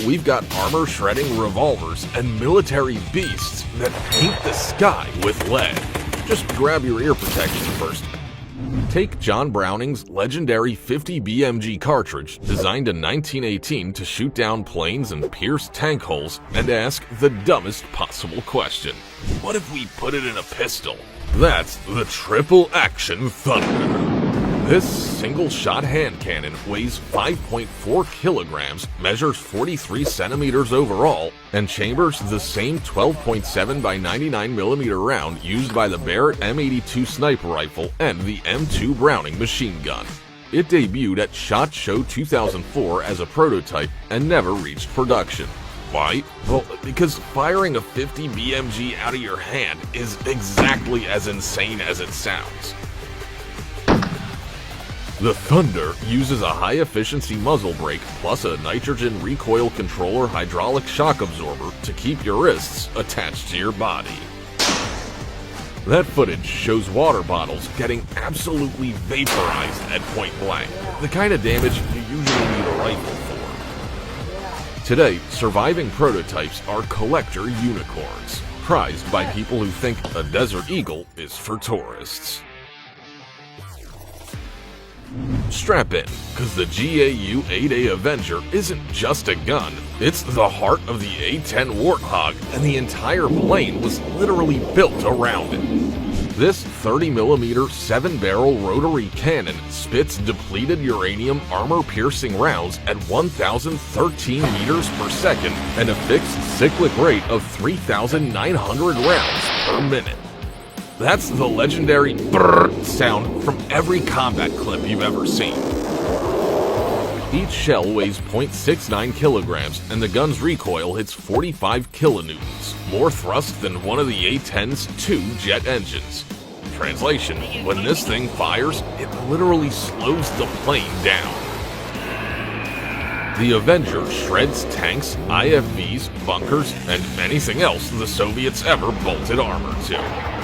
we've got armor-shredding revolvers and military beasts that paint the sky with lead. Just grab your ear protection first. Take John Browning's legendary 50 BMG cartridge, designed in 1918 to shoot down planes and pierce tank holes, and ask the dumbest possible question. What if we put it in a pistol? That's the Triple Action Thunder. This single-shot hand cannon weighs 5.4 kilograms, measures 43 centimeters overall, and chambers the same 12.7 by 99 millimeter round used by the Barrett M82 sniper rifle and the M2 Browning machine gun. It debuted at SHOT Show 2004 as a prototype and never reached production. Why? Well, because firing a 50 BMG out of your hand is exactly as insane as it sounds. The Thunder uses a high-efficiency muzzle brake plus a nitrogen recoil controller hydraulic shock absorber to keep your wrists attached to your body. That footage shows water bottles getting absolutely vaporized at point blank, the kind of damage you usually need a rifle for. Today, surviving prototypes are collector unicorns, prized by people who think a Desert Eagle is for tourists. Strap in, because the GAU-8A Avenger isn't just a gun, it's the heart of the A-10 Warthog, and the entire plane was literally built around it. This 30mm 7-barrel rotary cannon spits depleted uranium armor-piercing rounds at 1,013 meters per second and a fixed cyclic rate of 3,900 rounds per minute. That's the legendary brrr sound from every combat clip you've ever seen. Each shell weighs 0.69 kilograms, and the gun's recoil hits 45 kilonewtons, more thrust than one of the A-10's 2 jet engines. Translation, when this thing fires, it literally slows the plane down. The Avenger shreds tanks, IFVs, bunkers, and anything else the Soviets ever bolted armor to.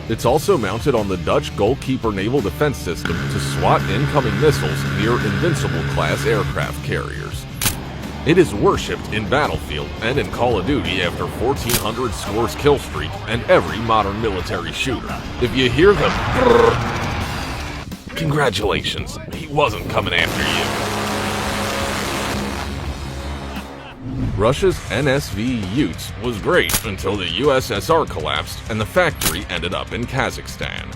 It's also mounted on the Dutch Goalkeeper naval defense system to swat incoming missiles near Invincible-class aircraft carriers. It is worshipped in Battlefield and in Call of Duty after 1,400 scores kill streak and every modern military shooter. If you hear the brrr, congratulations, he wasn't coming after you. Russia's NSV Utes was great until the USSR collapsed and the factory ended up in Kazakhstan.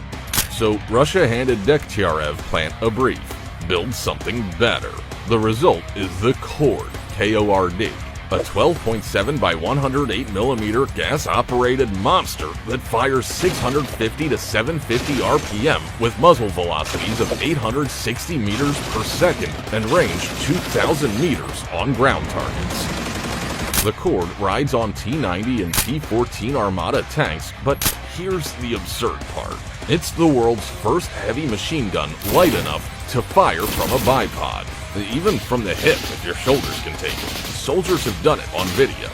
So Russia handed Dektyarev plant a brief: build something better. The result is the Kord, K-O-R-D, a 12.7 by 108 millimeter gas-operated monster that fires 650 to 750 RPM with muzzle velocities of 860 meters per second and range 2,000 meters on ground targets. The Kord rides on T-90 and T-14 Armata tanks, but here's the absurd part. It's the world's first heavy machine gun light enough to fire from a bipod. Even from the hip, if your shoulders can take it. Soldiers have done it on video.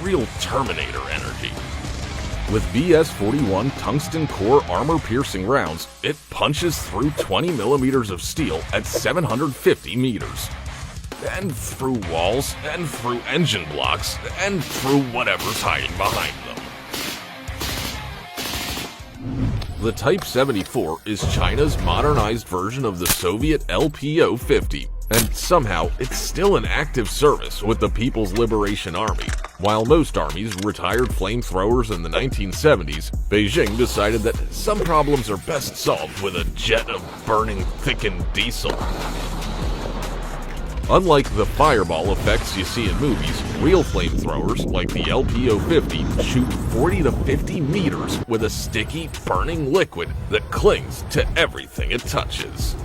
Real Terminator energy. With BS-41 tungsten core armor-piercing rounds, it punches through 20 millimeters of steel at 750 meters. And through walls, and through engine blocks, and through whatever's hiding behind them. The Type 74 is China's modernized version of the Soviet LPO-50, and somehow it's still in active service with the People's Liberation Army. While most armies retired flamethrowers in the 1970s, Beijing decided that some problems are best solved with a jet of burning thickened diesel. Unlike the fireball effects you see in movies, real flamethrowers, like the LPO-50, shoot 40 to 50 meters with a sticky, burning liquid that clings to everything it touches.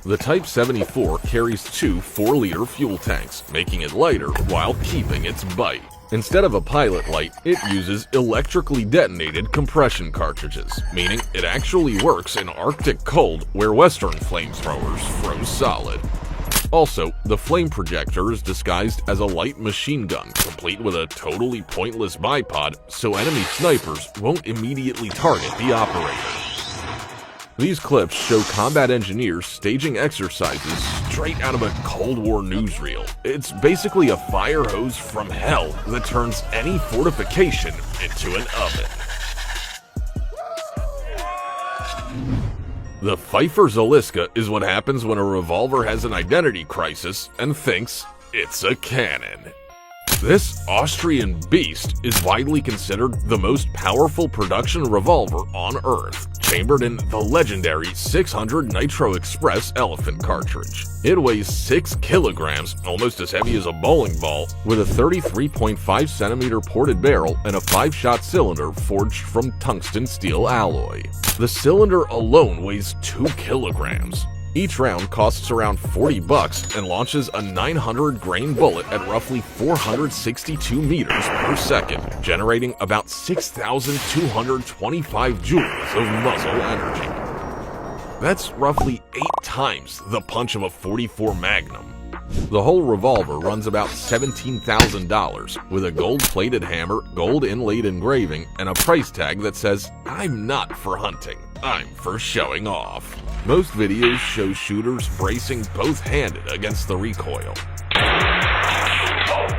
The Type 74 carries two 4-liter fuel tanks, making it lighter while keeping its bite. Instead of a pilot light, it uses electrically detonated compression cartridges, meaning it actually works in Arctic cold where Western flamethrowers froze solid. Also, the flame projector is disguised as a light machine gun, complete with a totally pointless bipod, so enemy snipers won't immediately target the operator. These clips show combat engineers staging exercises straight out of a Cold War newsreel. It's basically a fire hose from hell that turns any fortification into an oven. The Pfeiffer Zaliska is what happens when a revolver has an identity crisis and thinks it's a cannon. This Austrian beast is widely considered the most powerful production revolver on Earth, chambered in the legendary 600 Nitro Express Elephant cartridge. It weighs 6 kilograms, almost as heavy as a bowling ball, with a 33.5 centimeter ported barrel and a 5-shot cylinder forged from tungsten steel alloy. The cylinder alone weighs 2 kilograms. Each round costs around $40 and launches a 900 grain bullet at roughly 462 meters per second, generating about 6,225 joules of muzzle energy. That's roughly 8 times the punch of a .44 Magnum. The whole revolver runs about $17,000 with a gold-plated hammer, gold inlaid engraving, and a price tag that says, "I'm not for hunting, I'm for showing off." Most videos show shooters bracing both-handed against the recoil.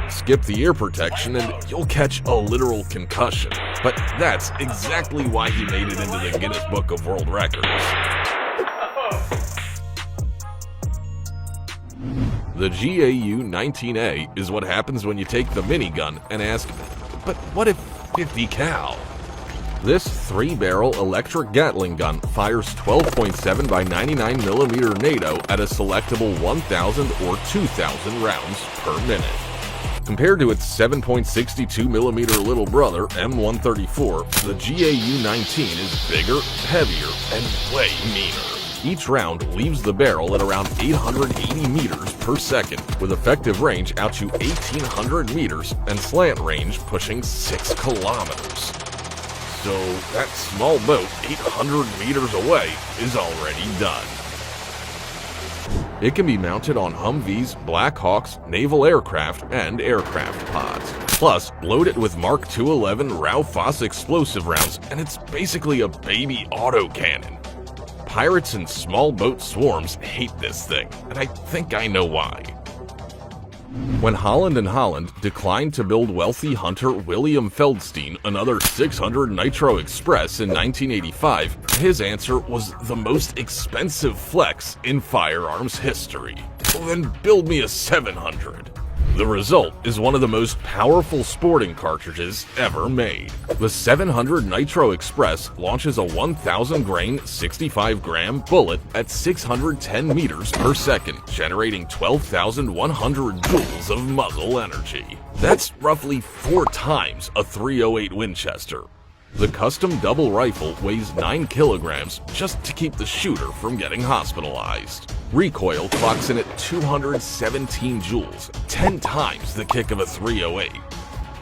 Skip the ear protection and you'll catch a literal concussion, but that's exactly why he made it into the Guinness Book of World Records. The GAU-19A is what happens when you take the minigun and ask, but what if 50 cal? This 3-barrel electric Gatling gun fires 12.7 by 99mm NATO at a selectable 1,000 or 2,000 rounds per minute. Compared to its 7.62mm little brother, M134, the GAU-19 is bigger, heavier, and way meaner. Each round leaves the barrel at around 880 meters per second, with effective range out to 1,800 meters and slant range pushing 6 kilometers. So that small boat 800 meters away is already done. It can be mounted on Humvees, Black Hawks, naval aircraft, and aircraft pods. Plus, load it with Mark 211 Raufoss explosive rounds, and it's basically a baby autocannon. Pirates and small boat swarms hate this thing, and I think I know why. When Holland & Holland declined to build wealthy hunter William Feldstein another 600 Nitro Express in 1985, his answer was the most expensive flex in firearms history. Well, then build me a 700. The result is one of the most powerful sporting cartridges ever made. The 700 Nitro Express launches a 1,000 grain, 65-gram bullet at 610 meters per second, generating 12,100 joules of muzzle energy. That's roughly 4 times a .308 Winchester. The custom double rifle weighs 9 kilograms just to keep the shooter from getting hospitalized. Recoil clocks in at 217 joules, 10 times the kick of a .308.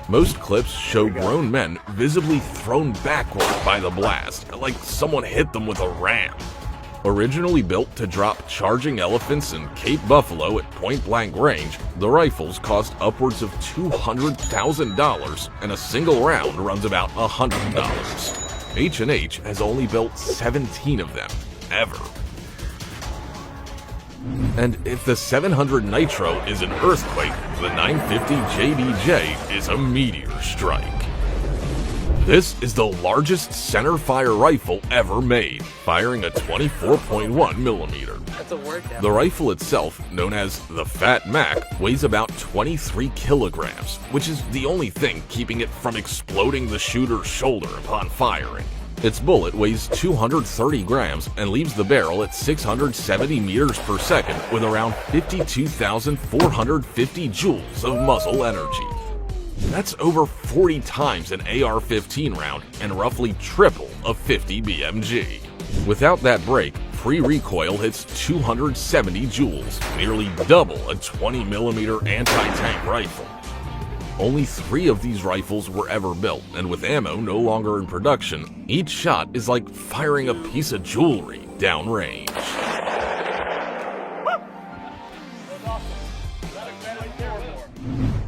Most clips show grown men visibly thrown backward by the blast, like someone hit them with a ram. Originally built to drop charging elephants in Cape Buffalo at point-blank range, the rifles cost upwards of $200,000, and a single round runs about $100. H&H has only built 17 of them, ever. And if the 700 Nitro is an earthquake, the 950 JDJ is a meteor strike. This is the largest centerfire rifle ever made, firing a 24.1 millimeter. That's a workout. The rifle itself, known as the Fat Mac, weighs about 23 kilograms, which is the only thing keeping it from exploding the shooter's shoulder upon firing. Its bullet weighs 230 grams and leaves the barrel at 670 meters per second with around 52,450 joules of muzzle energy. That's over 40 times an AR-15 round and roughly triple a 50 BMG. Without that break, free recoil hits 270 joules, nearly double a 20mm anti-tank rifle. Only 3 of these rifles were ever built, and with ammo no longer in production, each shot is like firing a piece of jewelry downrange.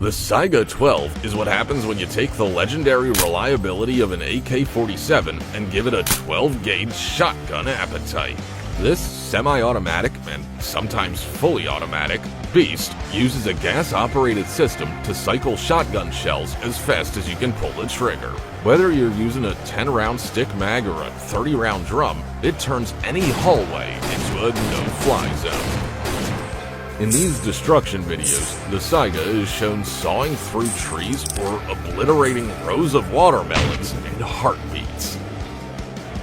The Saiga 12 is what happens when you take the legendary reliability of an AK-47 and give it a 12-gauge shotgun appetite. This semi-automatic, and sometimes fully automatic, beast uses a gas-operated system to cycle shotgun shells as fast as you can pull the trigger. Whether you're using a 10-round stick mag or a 30-round drum, it turns any hallway into a no-fly zone. In these destruction videos, the Saiga is shown sawing through trees or obliterating rows of watermelons in heartbeats.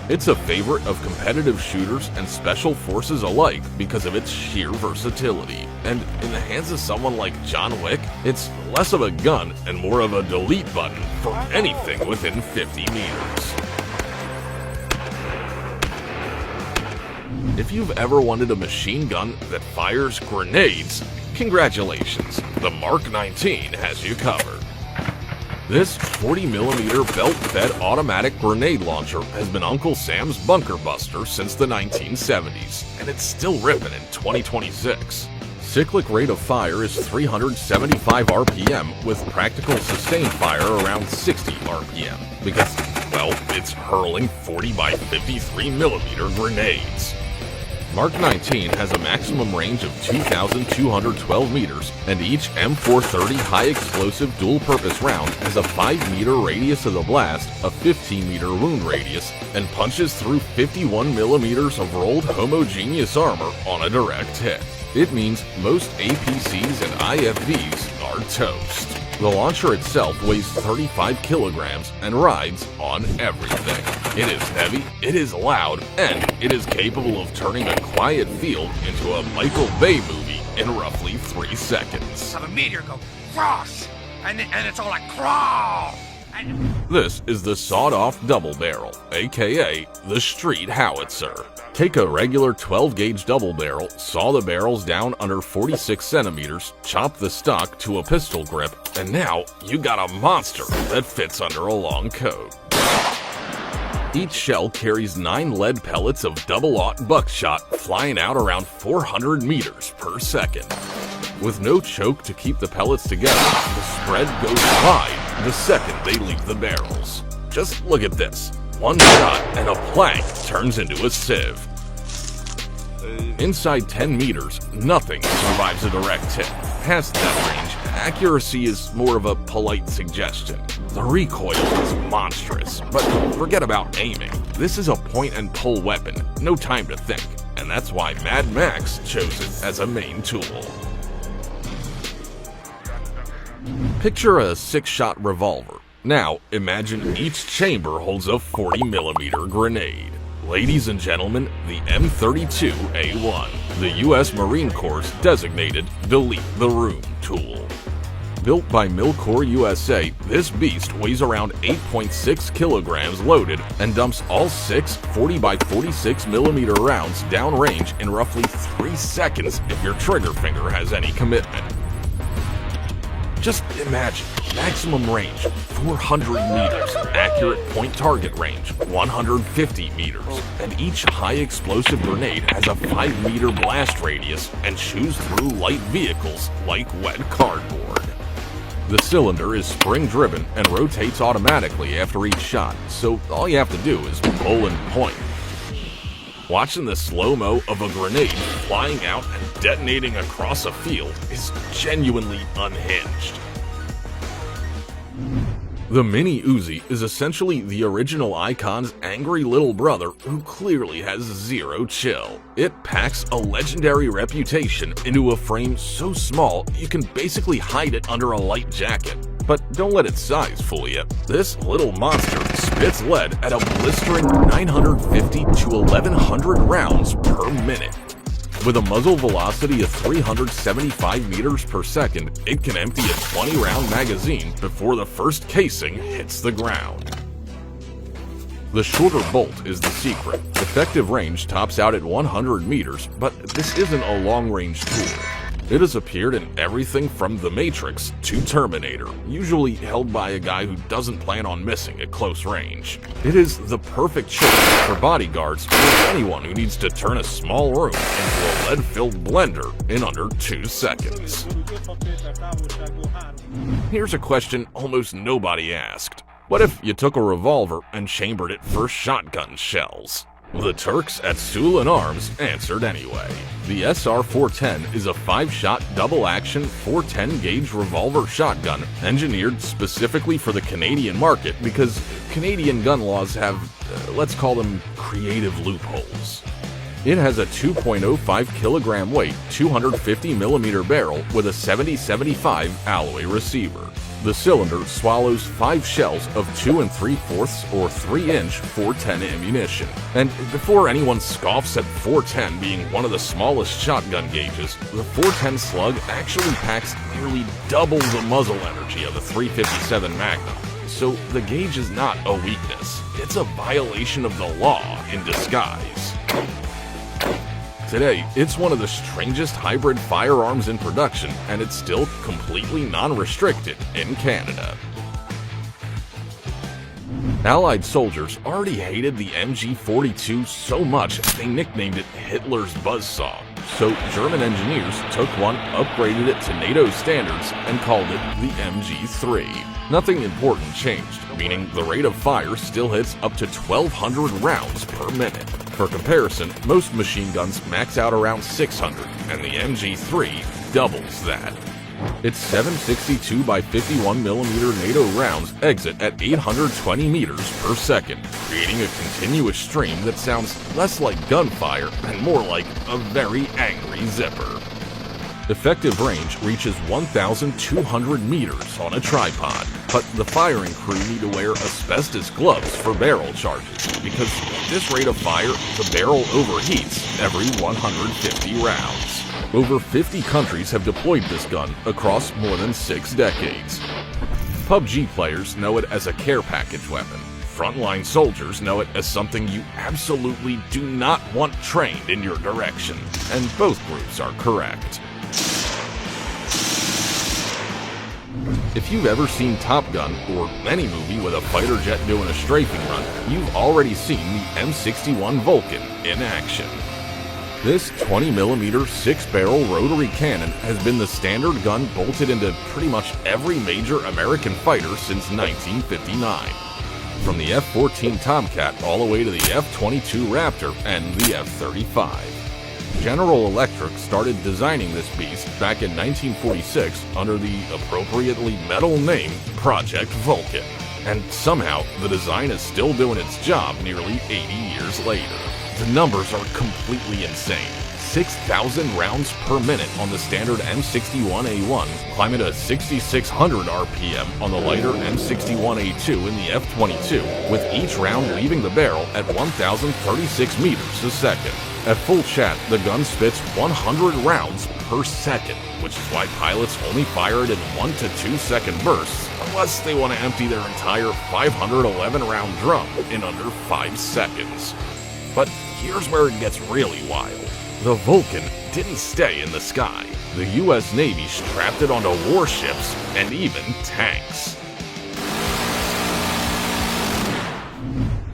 It's a favorite of competitive shooters and special forces alike because of its sheer versatility. And in the hands of someone like John Wick, it's less of a gun and more of a delete button for anything within 50 meters. If you've ever wanted a machine gun that fires grenades, congratulations, the Mark 19 has you covered. This 40mm belt-fed automatic grenade launcher has been Uncle Sam's bunker buster since the 1970s, and it's still ripping in 2026. Cyclic rate of fire is 375 RPM with practical sustained fire around 60 RPM because, well, it's hurling 40 by 53mm grenades. Mark 19 has a maximum range of 2,212 meters, and each M430 high-explosive dual-purpose round has a 5-meter radius of the blast, a 15-meter wound radius, and punches through 51 millimeters of rolled homogeneous armor on a direct hit. It means most APCs and IFVs are toast. The launcher itself weighs 35 kilograms and rides on everything. It is heavy, it is loud, and it is capable of turning a quiet field into a Michael Bay movie in roughly 3 seconds. Have a meteor go cross, and it's all like crawl. This is the sawed-off double barrel, aka the street howitzer. Take a regular 12-gauge double barrel, saw the barrels down under 46 centimeters, chop the stock to a pistol grip, and now you got a monster that fits under a long coat. Each shell carries 9 lead pellets of double-aught buckshot flying out around 400 meters per second. With no choke to keep the pellets together, the spread goes wide the second they leave the barrels. Just look at this. One shot and a plank turns into a sieve. Inside 10 meters, nothing survives a direct hit. Past that range, accuracy is more of a polite suggestion. The recoil is monstrous, but forget about aiming. This is a point-and-pull weapon, no time to think, and that's why Mad Max chose it as a main tool. Picture a 6-shot revolver. Now, imagine each chamber holds a 40mm grenade. Ladies and gentlemen, the M32A1, the U.S. Marine Corps' designated Delete the Room tool. Built by Milcor USA, this beast weighs around 8.6 kilograms loaded and dumps all 6 40 by 46mm rounds downrange in roughly 3 seconds if your trigger finger has any commitment. Just imagine, maximum range, 400 meters, accurate point target range, 150 meters, and each high explosive grenade has a 5-meter blast radius and chews through light vehicles like wet cardboard. The cylinder is spring-driven and rotates automatically after each shot, so all you have to do is pull and point. Watching the slow-mo of a grenade flying out and detonating across a field is genuinely unhinged. The Mini Uzi is essentially the original Icon's angry little brother who clearly has zero chill. It packs a legendary reputation into a frame so small you can basically hide it under a light jacket. But don't let its size fool you. This little monster spits lead at a blistering 950 to 1100 rounds per minute. With a muzzle velocity of 375 meters per second, it can empty a 20-round magazine before the first casing hits the ground. The shorter bolt is the secret. Effective range tops out at 100 meters, but this isn't a long-range tool. It has appeared in everything from The Matrix to Terminator, usually held by a guy who doesn't plan on missing at close range. It is the perfect choice for bodyguards or anyone who needs to turn a small room into a lead-filled blender in under 2 seconds. Here's a question almost nobody asked. What if you took a revolver and chambered it for shotgun shells? The Turks at Sulin Arms answered anyway. The SR-410 is a 5-shot double-action 410-gauge revolver shotgun engineered specifically for the Canadian market because Canadian gun laws have, let's call them, creative loopholes. It has a 2.05 kilogram weight, 250 millimeter barrel with a 70-75 alloy receiver. The cylinder swallows 5 shells of 2 3/4 or 3-inch 410 ammunition. And before anyone scoffs at 410 being one of the smallest shotgun gauges, the 410 slug actually packs nearly double the muzzle energy of the .357 Magnum. So the gauge is not a weakness, it's a violation of the law in disguise. Today, it's one of the strangest hybrid firearms in production, and it's still completely non-restricted in Canada. Allied soldiers already hated the MG42 so much they nicknamed it Hitler's buzzsaw. So German engineers took one, upgraded it to NATO standards, and called it the MG3. Nothing important changed, meaning the rate of fire still hits up to 1,200 rounds per minute. For comparison, most machine guns max out around 600, and the MG3 doubles that. Its 7.62 by 51mm NATO rounds exit at 820 meters per second, creating a continuous stream that sounds less like gunfire and more like a very angry zipper. Effective range reaches 1,200 meters on a tripod, but the firing crew need to wear asbestos gloves for barrel charges, because at this rate of fire, the barrel overheats every 150 rounds. Over 50 countries have deployed this gun across more than 6 decades. PUBG players know it as a care package weapon. Frontline soldiers know it as something you absolutely do not want trained in your direction, and both groups are correct. If you've ever seen Top Gun or any movie with a fighter jet doing a strafing run, you've already seen the M61 Vulcan in action. This 20mm 6-barrel rotary cannon has been the standard gun bolted into pretty much every major American fighter since 1959. From the F-14 Tomcat all the way to the F-22 Raptor and the F-35. General Electric started designing this beast back in 1946 under the appropriately metal name Project Vulcan. And somehow, the design is still doing its job nearly 80 years later. The numbers are completely insane. 6,000 rounds per minute on the standard M61A1, climbing to 6,600 RPM on the lighter M61A2 in the F-22, with each round leaving the barrel at 1,036 meters a second. At full chat, the gun spits 100 rounds per second, which is why pilots only fire it in 1 to 2 second bursts, unless they want to empty their entire 511 round drum in under 5 seconds. But here's where it gets really wild. The Vulcan didn't stay in the sky. The US Navy strapped it onto warships and even tanks.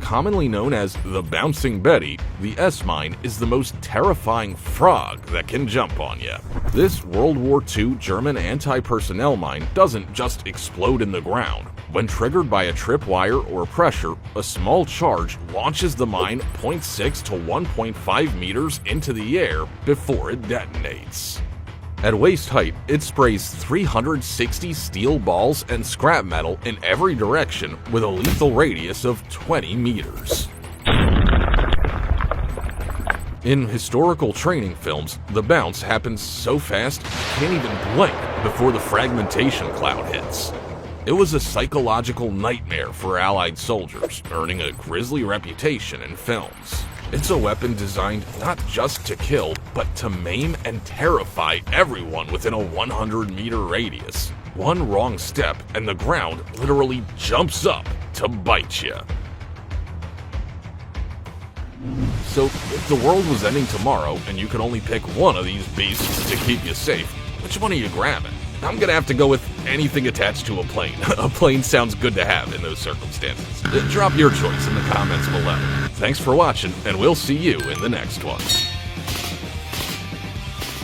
Commonly known as the Bouncing Betty, the S-Mine is the most terrifying frog that can jump on you. This World War II German anti-personnel mine doesn't just explode in the ground. When triggered by a tripwire or pressure, a small charge launches the mine 0.6 to 1.5 meters into the air before it detonates. At waist height, it sprays 360 steel balls and scrap metal in every direction with a lethal radius of 20 meters. In historical training films, the bounce happens so fast you can't even blink before the fragmentation cloud hits. It was a psychological nightmare for Allied soldiers, earning a grisly reputation in films. It's a weapon designed not just to kill, but to maim and terrify everyone within a 100-meter radius. One wrong step and the ground literally jumps up to bite you. So, if the world was ending tomorrow and you could only pick one of these beasts to keep you safe, Which one are you grabbing? I'm gonna have to go with anything attached to a plane. A plane sounds good to have in those circumstances. Drop your choice in the comments below. Thanks for watching, and we'll see you in the next one.